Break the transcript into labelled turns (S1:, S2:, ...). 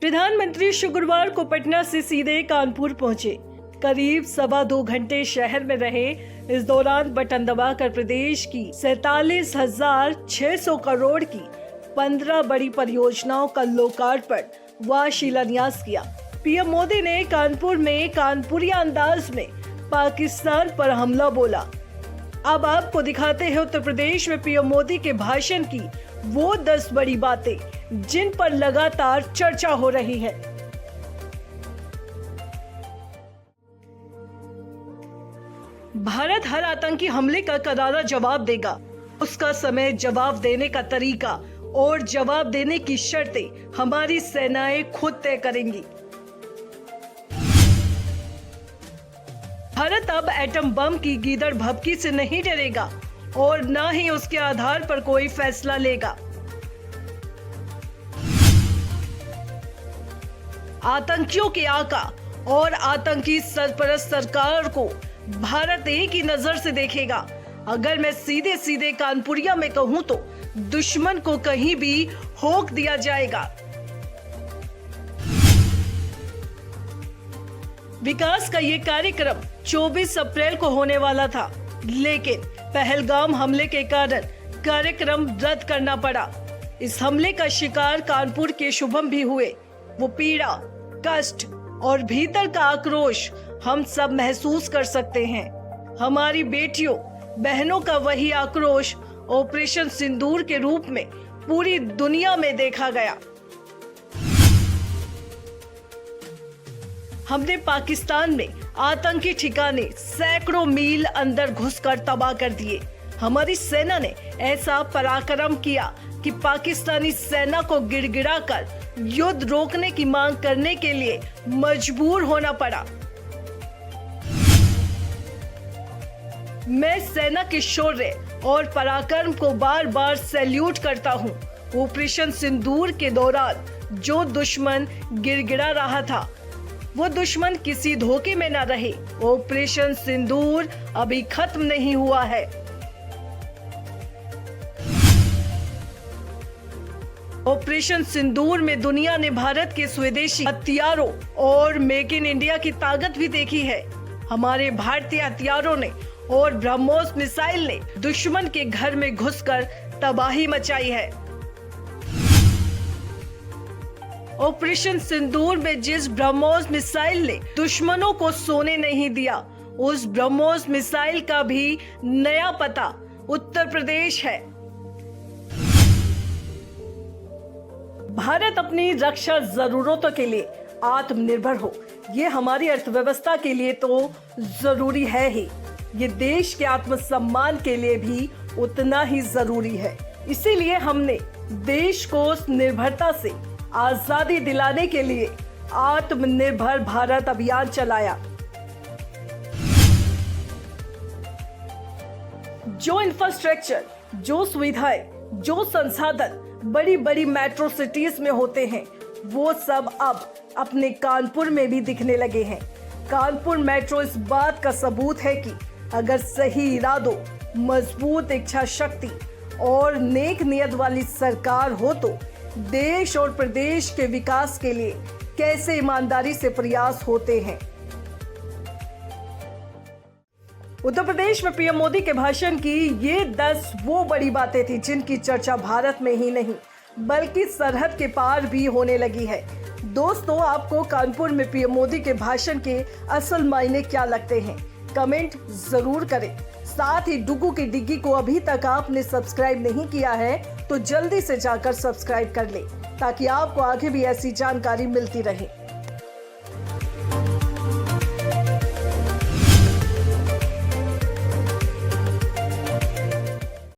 S1: प्रधानमंत्री शुक्रवार को पटना से सीधे कानपुर पहुंचे। करीब 2.25 घंटे शहर में रहे। इस दौरान बटन दबाकर प्रदेश की 47,600 करोड़ की 15 बड़ी परियोजनाओं का लोकार्पण व शिलान्यास किया। पीएम मोदी ने कानपुर में कानपुरिया अंदाज में पाकिस्तान पर हमला बोला। अब आपको दिखाते हैं उत्तर प्रदेश में पीएम मोदी के भाषण की वो 10 बड़ी बातें जिन पर लगातार चर्चा हो रही है। भारत हर आतंकी हमले का करारा जवाब देगा। उसका समय, जवाब देने का तरीका और जवाब देने की शर्तें हमारी सेनाएं खुद तय करेंगी। भारत अब एटम बम की गीदड़ भभकी से नहीं डरेगा और न ही उसके आधार पर कोई फैसला लेगा। आतंकियों के आका और आतंकी सरपरस्त सरकार को भारत एक ही नजर से देखेगा। अगर मैं सीधे सीधे कानपुरिया में कहूं तो दुश्मन को कहीं भी होक दिया जाएगा। विकास का ये कार्यक्रम 24 अप्रैल को होने वाला था, लेकिन पहलगाम हमले के कारण कार्यक्रम रद्द करना पड़ा। इस हमले का शिकार कानपुर के शुभम भी हुए। वो पीड़ा, कष्ट और भीतर का आक्रोश हम सब महसूस कर सकते हैं। हमारी बेटियों बहनों का वही आक्रोश ऑपरेशन सिंदूर के रूप में पूरी दुनिया में देखा गया। हमने पाकिस्तान में आतंकी ठिकाने सैकड़ों मील अंदर घुसकर तबाह कर दिए। हमारी सेना ने ऐसा पराक्रम किया कि पाकिस्तानी सेना को गिड़गिड़ाकर युद्ध रोकने की मांग करने के लिए मजबूर होना पड़ा। मैं सेना के शौर्य और पराक्रम को बार बार सैल्यूट करता हूं। ऑपरेशन सिंदूर के दौरान जो दुश्मन गिड़गिड़ा रहा था, वो दुश्मन किसी धोखे में न रहे। ऑपरेशन सिंदूर अभी खत्म नहीं हुआ है। ऑपरेशन सिंदूर में दुनिया ने भारत के स्वदेशी हथियारों और मेक इन इंडिया की ताकत भी देखी है। हमारे भारतीय हथियारों ने और ब्रह्मोस मिसाइल ने दुश्मन के घर में घुसकर तबाही मचाई है। ऑपरेशन सिंदूर में जिस ब्रह्मोस मिसाइल ने दुश्मनों को सोने नहीं दिया, उस ब्रह्मोस मिसाइल का भी नया पता उत्तर प्रदेश है। भारत अपनी रक्षा जरूरतों के लिए आत्मनिर्भर हो, ये हमारी अर्थव्यवस्था के लिए तो जरूरी है ही, ये देश के आत्मसम्मान के लिए भी उतना ही जरूरी है। इसीलिए हमने देश को निर्भरता से आजादी दिलाने के लिए आत्मनिर्भर भारत अभियान चलाया। जो इंफ्रास्ट्रक्चर, जो सुविधाएं, जो संसाधन बड़ी बड़ी मेट्रो सिटीज में होते हैं, वो सब अब अपने कानपुर में भी दिखने लगे हैं। कानपुर मेट्रो इस बात का सबूत है कि अगर सही इरादों, मजबूत इच्छा शक्ति और नेक नियत वाली सरकार हो तो देश और प्रदेश के विकास के लिए कैसे ईमानदारी से प्रयास होते हैं। उत्तर प्रदेश में पीएम मोदी के भाषण की ये 10 वो बड़ी बातें थी जिनकी चर्चा भारत में ही नहीं बल्कि सरहद के पार भी होने लगी है। दोस्तों, आपको कानपुर में पीएम मोदी के भाषण के असल मायने क्या लगते हैं? कमेंट जरूर करें। साथ ही डुगू की डिग्गी को अभी तक आपने सब्सक्राइब नहीं किया है तो जल्दी से जाकर सब्सक्राइब कर ले ताकि आपको आगे भी ऐसी जानकारी मिलती रहे।